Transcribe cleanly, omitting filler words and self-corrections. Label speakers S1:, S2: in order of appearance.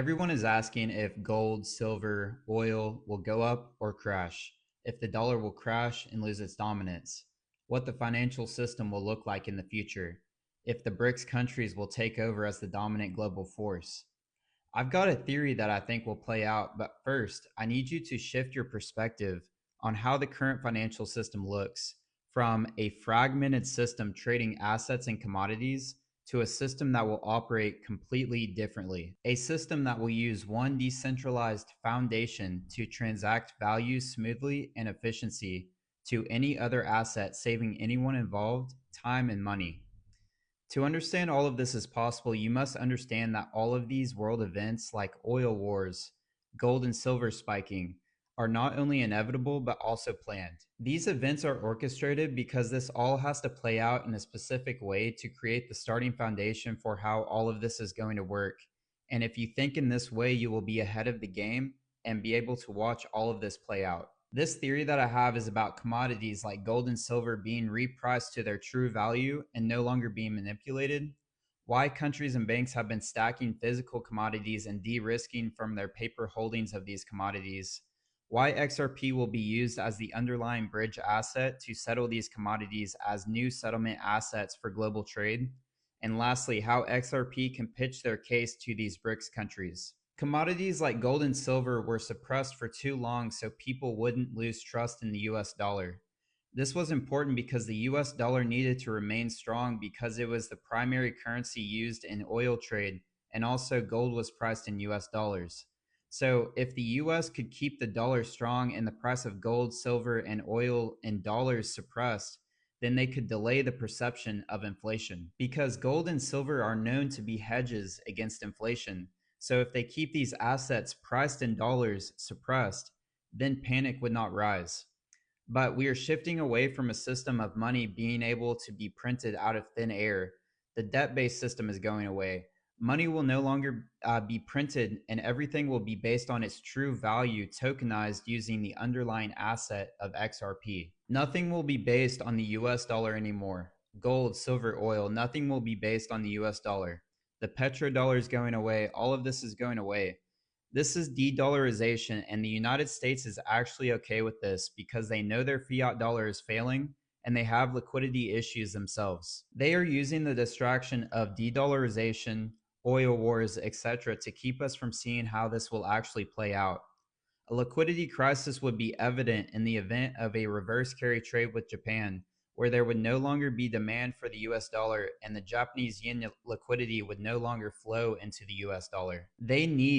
S1: Everyone is asking if gold, silver, oil will go up or crash, if the dollar will crash and lose its dominance, what the financial system will look like in the future, if the BRICS countries will take over as the dominant global force. I've got a theory that I think will play out, but first, I need you to shift your perspective on how the current financial system looks from a fragmented system trading assets and commodities to a system that will operate completely differently. A system that will use one decentralized foundation to transact value smoothly and efficiency to any other asset, saving anyone involved time and money. To understand all of this is possible, you must understand that all of these world events, like oil wars, gold and silver spiking, are not only inevitable but also planned. These events are orchestrated because this all has to play out in a specific way to create the starting foundation for how all of this is going to work. And if you think in this way, you will be ahead of the game and be able to watch all of this play out. This theory that I have is about commodities like gold and silver being repriced to their true value and no longer being manipulated. Why countries and banks have been stacking physical commodities and de risking from their paper holdings of these commodities. Why XRP will be used as the underlying bridge asset to settle these commodities as new settlement assets for global trade. And lastly, how XRP can pitch their case to these BRICS countries. Commodities like gold and silver were suppressed for too long so people wouldn't lose trust in the US dollar. This was important because the US dollar needed to remain strong because it was the primary currency used in oil trade, and also gold was priced in US dollars. So, if the US could keep the dollar strong and the price of gold, silver, and oil in dollars suppressed, then they could delay the perception of inflation. Because gold and silver are known to be hedges against inflation, so if they keep these assets priced in dollars suppressed, then panic would not rise. But we are shifting away from a system of money being able to be printed out of thin air. The debt based system is going away. Money will no longer be printed, and everything will be based on its true value, tokenized using the underlying asset of XRP. Nothing will be based on the US dollar anymore. Gold, silver, oil, nothing will be based on the US dollar. The petrodollar is going away. All of this is going away. This is de-dollarization, and the United States is actually okay with this because they know their fiat dollar is failing and they have liquidity issues themselves. They are using the distraction of de-dollarization, oil wars, etc. to keep us from seeing how this will actually play out. A liquidity crisis would be evident in the event of a reverse carry trade with Japan, where there would no longer be demand for the US dollar and the Japanese yen liquidity would no longer flow into the US dollar. They need